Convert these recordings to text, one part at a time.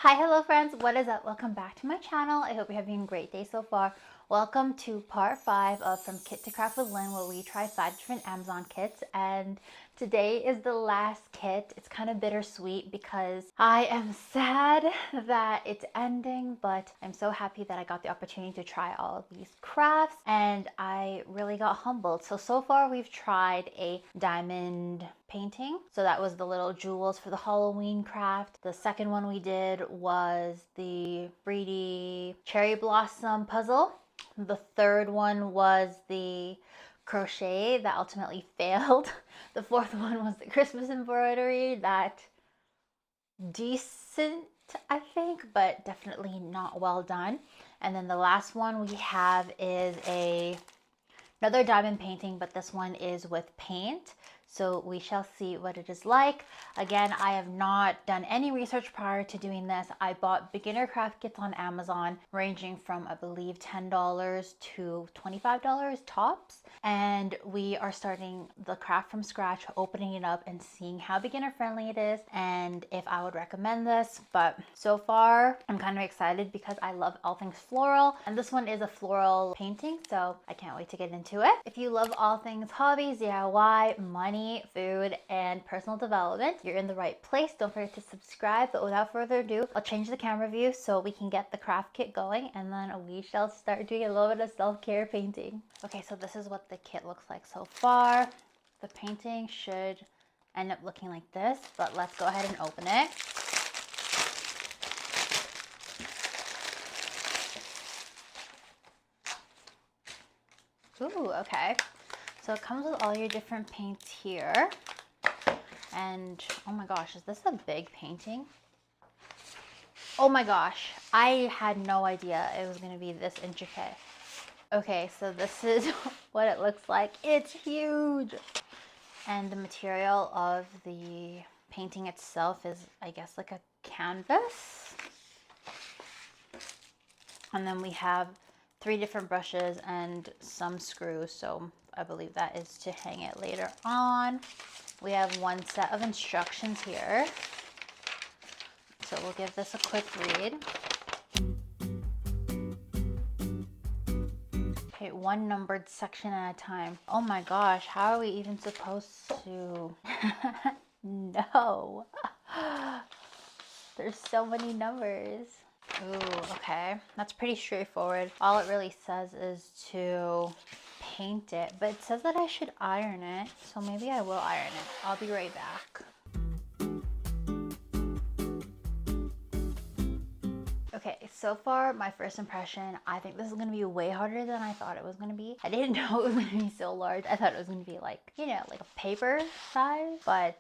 Hi, hello friends, what is up? Welcome back to my channel. I hope you're having a great day so far. Welcome to part 5 of From Kit to Craft with Lynn, where we try 5 different Amazon kits, and today is the last kit. It's kind of bittersweet because I am sad that it's ending, but I'm so happy that I got the opportunity to try all of these crafts, and I really got humbled. So far we've tried a diamond painting. So that was the little jewels for the Halloween craft. The second one we did was the 3D cherry blossom puzzle. The third one was the crochet that ultimately failed. The fourth one was the Christmas embroidery that decent, I think, but definitely not well done. And then the last one we have is another diamond painting, but this one is with paint. So we shall see what it is like. Again, I have not done any research prior to doing this. I bought beginner craft kits on Amazon ranging from, I believe, $10 to $25 tops. And we are starting the craft from scratch, opening it up and seeing how beginner friendly it is and if I would recommend this. But so far, I'm kind of excited because I love all things floral. And this one is a floral painting, so I can't wait to get into it. If you love all things hobbies, DIY, money, food, and personal development, you're in the right place. Don't forget to subscribe. But without further ado, I'll change the camera view so we can get the craft kit going, and then we shall start doing a little bit of self-care painting. Okay, so this is what the kit looks like so far. The painting should end up looking like this, but let's go ahead and open it. Ooh, okay. So it comes with all your different paints here. And oh my gosh, is this a big painting? Oh my gosh, I had no idea it was gonna be this intricate. Okay, so this is what it looks like. It's huge. And the material of the painting itself is, I guess, like a canvas. And then we have 3 different brushes and some screws, so I believe that is to hang it later on. We have 1 set of instructions here, so we'll give this a quick read. Okay, 1 numbered section at a time. Oh my gosh, how are we even supposed to? No. There's so many numbers. Ooh, okay. That's pretty straightforward. All it really says is to paint it, but it says that I should iron it, so maybe I will iron it. I'll be right back. Okay, so far my first impression, I think this is going to be way harder than I thought it was going to be. I didn't know it was going to be so large. I thought it was going to be like, you know, like a paper size, but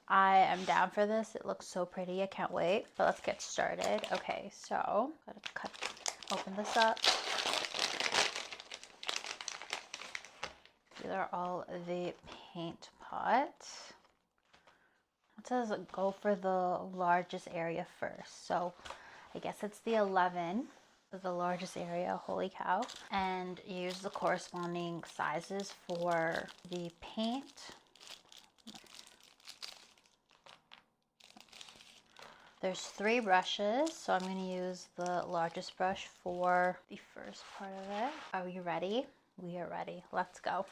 I am down for this. It looks so pretty. I can't wait. But let's get started. Okay, so gotta open this up. These are all the paint pots. It says go for the largest area first. So I guess it's the 11, the largest area, holy cow. And use the corresponding sizes for the paint. There's 3 brushes, so I'm going to use the largest brush for the first part of it. Are we ready? We are ready. Let's go.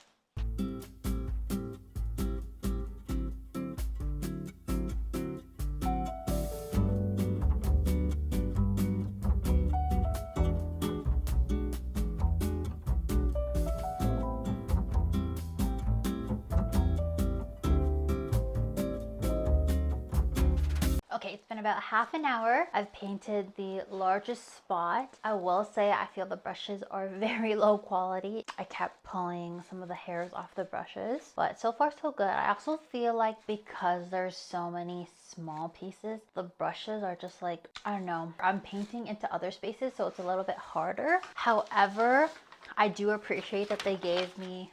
Okay, it's been about half an hour. I've painted the largest spot. I will say I feel the brushes are very low quality. I kept pulling some of the hairs off the brushes, but so far so good. I also feel like because there's so many small pieces, the brushes are just like, I don't know, I'm painting into other spaces, so it's a little bit harder. However, I do appreciate that they gave me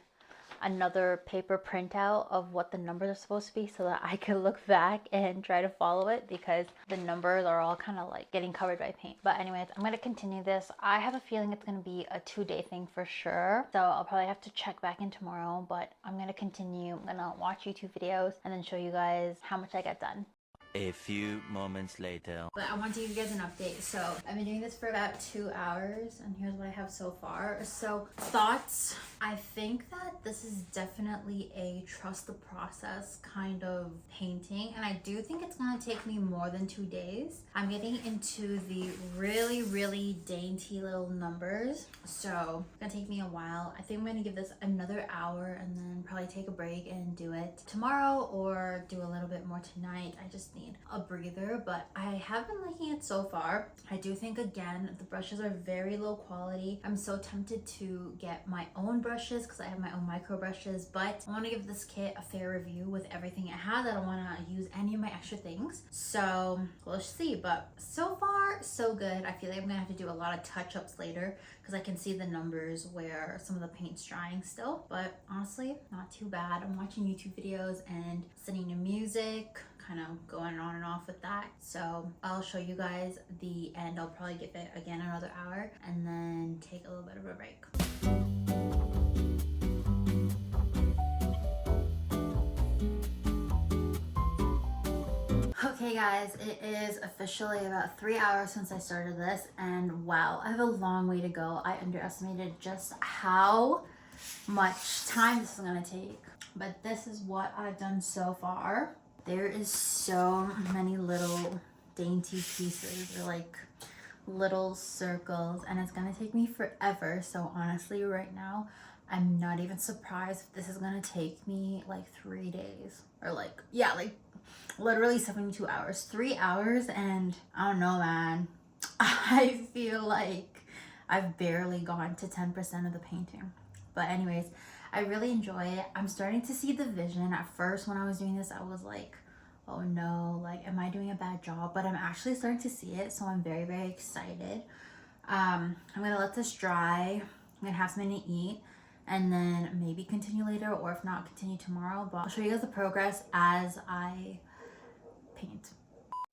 another paper printout of what the numbers are supposed to be so that I could look back and try to follow it, because the numbers are all kind of like getting covered by paint. But anyways, I'm going to continue this. I have a feeling it's going to be a 2-day thing for sure, so I'll probably have to check back in tomorrow, but I'm going to continue. I'm going to watch YouTube videos and then show you guys how much I get done. A few moments later. But I want to give you guys an update. So I've been doing this for about 2 hours and here's what I have so far. So thoughts, I think that this is definitely a trust the process kind of painting. And I do think it's gonna take me more than 2 days. I'm getting into the really dainty little numbers. So it's gonna take me a while. I think I'm gonna give this another hour and then probably take a break and do it tomorrow or do a little bit more tonight. I just need a breather, but I have been liking it so far. I do think, again, the brushes are very low quality. I'm so tempted to get my own brushes because I have my own micro brushes, but I want to give this kit a fair review with everything it has. I don't want to use any of my extra things, so we'll see. But so far so good. I feel like I'm gonna have to do a lot of touch-ups later because I can see the numbers where some of the paint's drying still, but honestly not too bad. I'm watching YouTube videos and listening to music, kind of going on and off with that. So I'll show you guys the end. I'll probably give it again another hour and then take a little bit of a break. Okay guys, it is officially about 3 hours since I started this and wow, I have a long way to go. I underestimated just how much time this is gonna take, but this is what I've done so far. There is so many little dainty pieces or like little circles and it's gonna take me forever. So honestly right now I'm not even surprised if this is gonna take me like 3 days or like, yeah, like literally 72 hours, 3 hours. And I don't know, man, I feel like I've barely gone to 10% of the painting. But anyways, I really enjoy it. I'm starting to see the vision. At first when I was doing this, I was like, oh no, like am I doing a bad job? But I'm actually starting to see it, so I'm very excited. I'm gonna let this dry. I'm gonna have something to eat and then maybe continue later, or if not, continue tomorrow. But I'll show you guys the progress as I paint.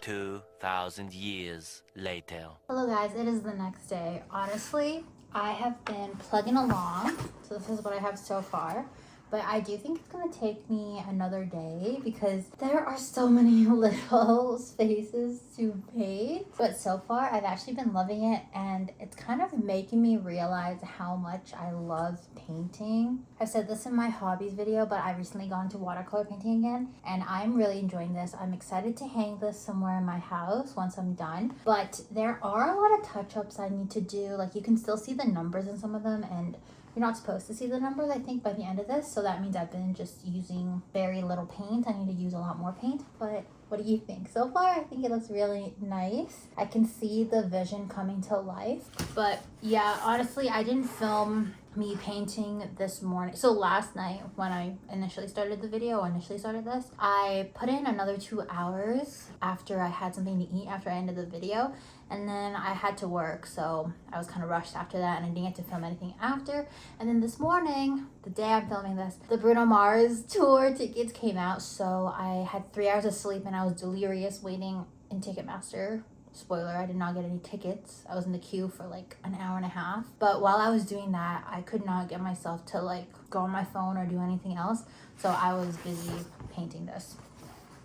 2,000 years later. Hello guys, it is the next day. Honestly, I have been plugging along, so this is what I have so far. But I do think it's gonna take me another day because there are so many little spaces to paint. But so far, I've actually been loving it and it's kind of making me realize how much I love painting. I've said this in my hobbies video, but I recently got into watercolor painting again and I'm really enjoying this. I'm excited to hang this somewhere in my house once I'm done. But there are a lot of touch-ups I need to do. Like you can still see the numbers in some of them and you're not supposed to see the numbers, I think, by the end of this. So that means I've been just using very little paint. I need to use a lot more paint. But what do you think? So far, I think it looks really nice. I can see the vision coming to life. But yeah, honestly, I didn't film me painting this morning. So last night when I initially started the video, I put in another 2 hours after I had something to eat after I ended the video. And then I had to work, so I was kind of rushed after that and I didn't get to film anything after. And then this morning, the day I'm filming this, the Bruno Mars tour tickets came out. So I had 3 hours of sleep and I was delirious waiting in Ticketmaster. Spoiler, I did not get any tickets. I was in the queue for like an hour and a half. But while I was doing that, I could not get myself to like go on my phone or do anything else. So I was busy painting this.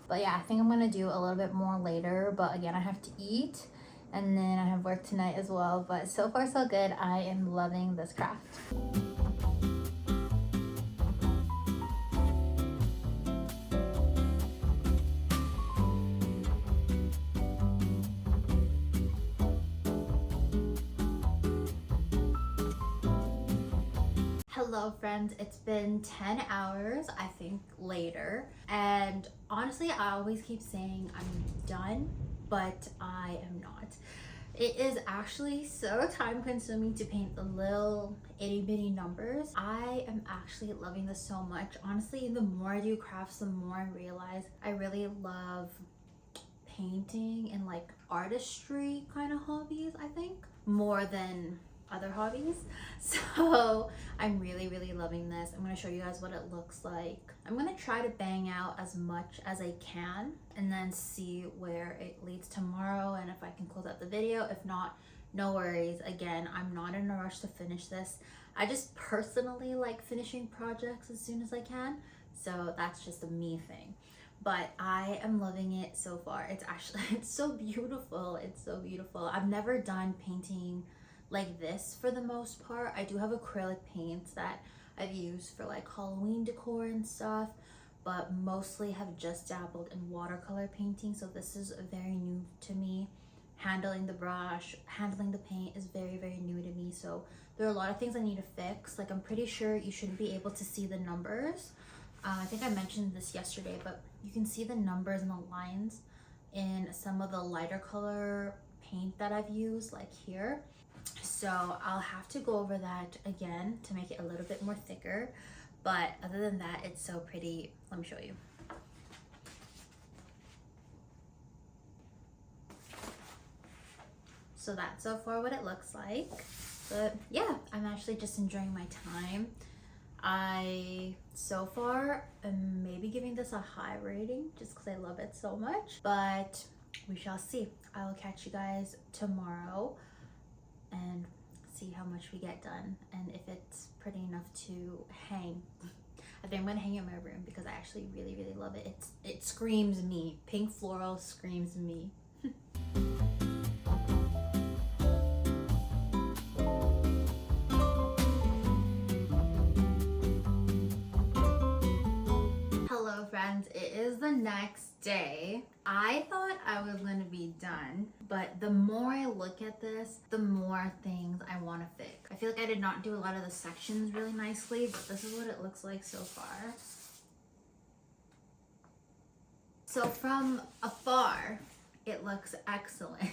But yeah, I think I'm gonna do a little bit more later. But again, I have to eat. And then I have work tonight as well, but so far so good. I am loving this craft. Hello friends, it's been 10 hours, I think, later. And honestly, I always keep saying I'm done, but I am not. It is actually so time consuming to paint the little itty bitty numbers. I am actually loving this so much. Honestly, the more I do crafts, the more I realize I really love painting and like artistry kind of hobbies, I think, more than other hobbies. So I'm really loving this. I'm going to show you guys what it looks like. I'm going to try to bang out as much as I can and then see where it leads tomorrow and if I can close out the video. If not, no worries. Again, I'm not in a rush to finish this. I just personally like finishing projects as soon as I can, so that's just a me thing. but I am loving it so far. It's actually, it's so beautiful. It's so beautiful. I've never done painting like this for the most part. I do have acrylic paints that I've used for like Halloween decor and stuff, but mostly have just dabbled in watercolor painting. So this is very new to me. Handling the brush, handling the paint is very, very new to me. So there are a lot of things I need to fix. Like I'm pretty sure you shouldn't be able to see the numbers. I think I mentioned this yesterday, but you can see the numbers and the lines in some of the lighter color paint that I've used, like here. So I'll have to go over that again to make it a little bit more thicker. But other than that, it's so pretty. Let me show you. So that's so far what it looks like. But yeah, I'm actually just enjoying my time. I so far am maybe giving this a high rating just because I love it so much, but we shall see. I will catch you guys tomorrow and see how much we get done and if it's pretty enough to hang. I think I'm gonna hang it in my room because I actually really, really love it. It screams me. Pink floral screams me. Hello friends, it is the next day. I thought I was going to be done, but the more I look at this, the more things I want to fix. I feel like I did not do a lot of the sections really nicely, but this is what it looks like so far. So from afar, it looks excellent.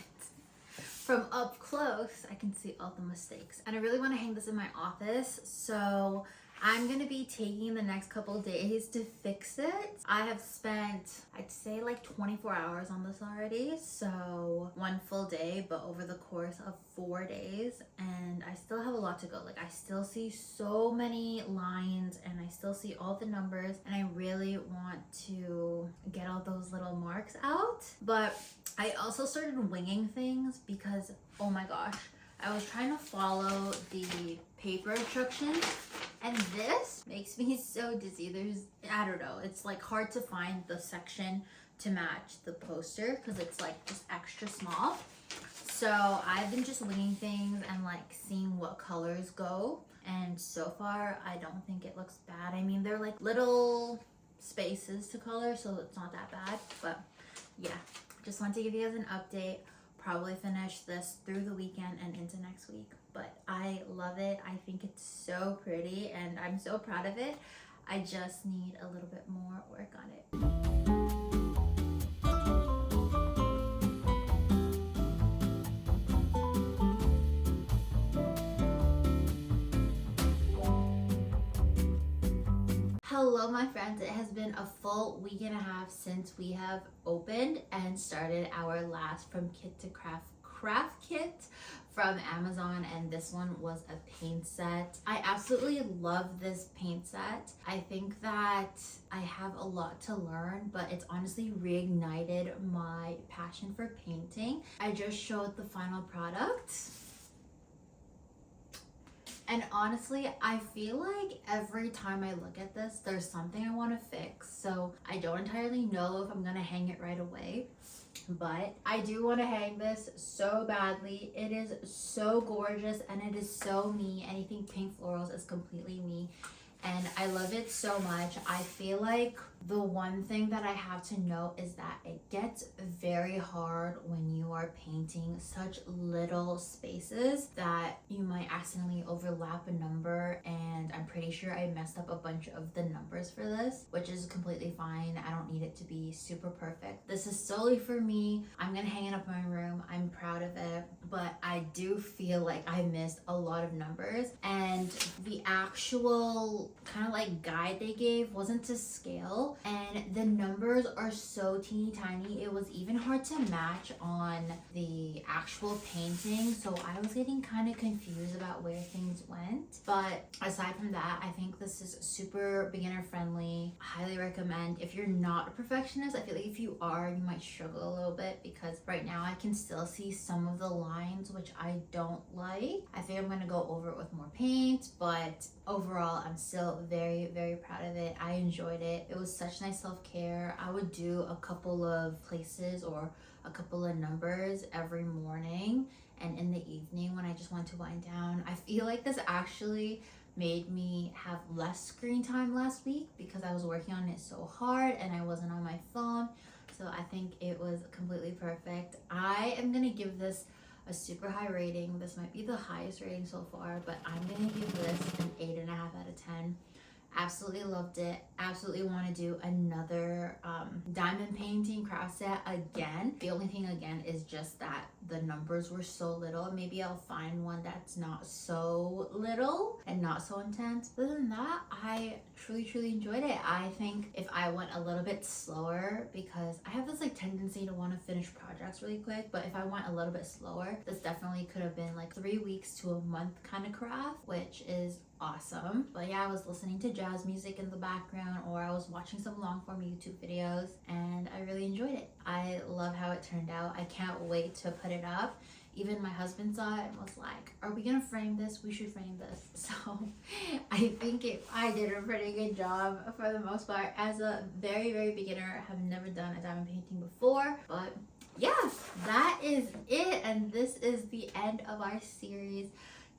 From up close, I can see all the mistakes. And I really want to hang this in my office, so I'm gonna be taking the next couple days to fix it. I have spent, I'd say like 24 hours on this already. So one full day, but over the course of 4 days. And I still have a lot to go. Like I still see so many lines and I still see all the numbers. And I really want to get all those little marks out. But I also started winging things because, oh my gosh, I was trying to follow the paper instructions and this makes me so dizzy. I don't know, it's like hard to find the section to match the poster because it's like just extra small. So I've been just winging things and like seeing what colors go. And so far, I don't think it looks bad. I mean, they're like little spaces to color, so it's not that bad. But yeah, just want to give you guys an update. Probably finish this through the weekend and into next week, but I love it. I think it's so pretty and I'm so proud of it. I just need a little bit more work on it. Hello my friends, it has been a full week and a half since we have opened and started our last From Kit to craft kit from Amazon, and this one was a paint set. I absolutely love this paint set. I think that I have a lot to learn, but it's honestly reignited my passion for painting. I just showed the final product. And honestly, I feel like every time I look at this, there's something I want to fix. So I don't entirely know if I'm going to hang it right away. But I do want to hang this so badly. It is so gorgeous and it is so me. Anything pink florals is completely me. And I love it so much. I feel like the one thing that I have to note is that it gets very hard when you are painting such little spaces that you might accidentally overlap a number, and I'm pretty sure I messed up a bunch of the numbers for this, which is completely fine. I don't need it to be super perfect. This is solely for me. I'm gonna hang it up in my room. I'm proud of it, but I do feel like I missed a lot of numbers, and the actual kind of like guide they gave wasn't to scale, and the numbers are so teeny tiny. It was even hard to match on the actual actual painting, so I was getting kind of confused about where things went. But aside from that, I think this is super beginner friendly. Highly recommend. If you're not a perfectionist, I feel like if you are, you might struggle a little bit, because right now I can still see some of the lines which I don't like. I think I'm gonna go over it with more paint, but overall I'm still very, very proud of it. I enjoyed it. It was such nice self-care. I would do a couple of places or a couple of numbers every morning and in the evening when I just want to wind down. I feel like this actually made me have less screen time last week because I was working on it so hard and I wasn't on my phone. So I think it was completely perfect. I am gonna give this a super high rating. This might be the highest rating so far, but I'm gonna give this an 8.5 out of 10. Absolutely loved it. Absolutely want to do another diamond painting craft set again. The only thing again is just that the numbers were so little. Maybe I'll find one that's not so little and not so intense. Other than that, I truly enjoyed it. I think if I went a little bit slower, because I have this like tendency to want to finish projects really quick, but if I went a little bit slower, this definitely could have been like 3 weeks to a month kind of craft, which is awesome. But yeah, I was listening to jazz music in the background, or I was watching some long form YouTube videos, and I really enjoyed it. I love how it turned out. I can't wait to put it up. Even my husband saw it and was like, are we gonna frame this? We should frame this. So I think I did a pretty good job for the most part. As a very beginner, I have never done a diamond painting before, but yeah, that is it, and this is the end of our series.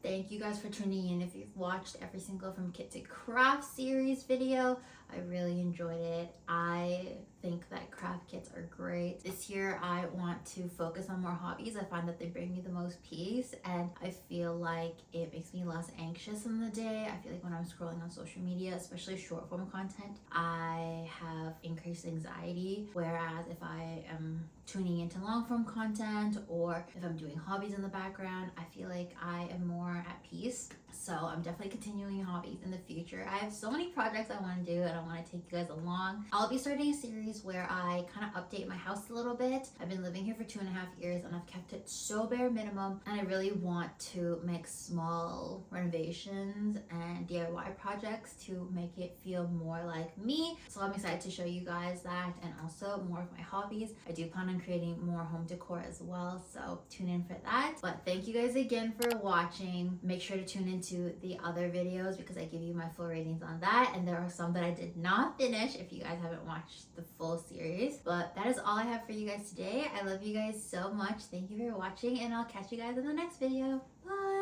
Thank you guys for tuning in. If you've watched every single From Kit to Craft series video, I really enjoyed it. I think that craft kits are great. This year I want to focus on more hobbies. I find that they bring me the most peace, and I feel like it makes me less anxious in the day. I feel like when I'm scrolling on social media, especially short form content, I have increased anxiety, whereas if I am tuning into long form content or if I'm doing hobbies in the background, I feel like I am more at peace. So I'm definitely continuing hobbies in the future. I have so many projects I want to do, and I want to take you guys along. I'll be starting a series where I kind of update my house a little bit. I've been living here for 2.5 years and I've kept it so bare minimum, and I really want to make small renovations and DIY projects to make it feel more like me. So I'm excited to show you guys that, and also more of my hobbies. I do plan on creating more home decor as well, so tune in for that. But thank you guys again for watching. Make sure to tune into the other videos because I give you my full ratings on that, and there are some that I did not finish if you guys haven't watched the full series. But that is all I have for you guys today. I love you guys so much. Thank you for watching, and I'll catch you guys in the next video. Bye.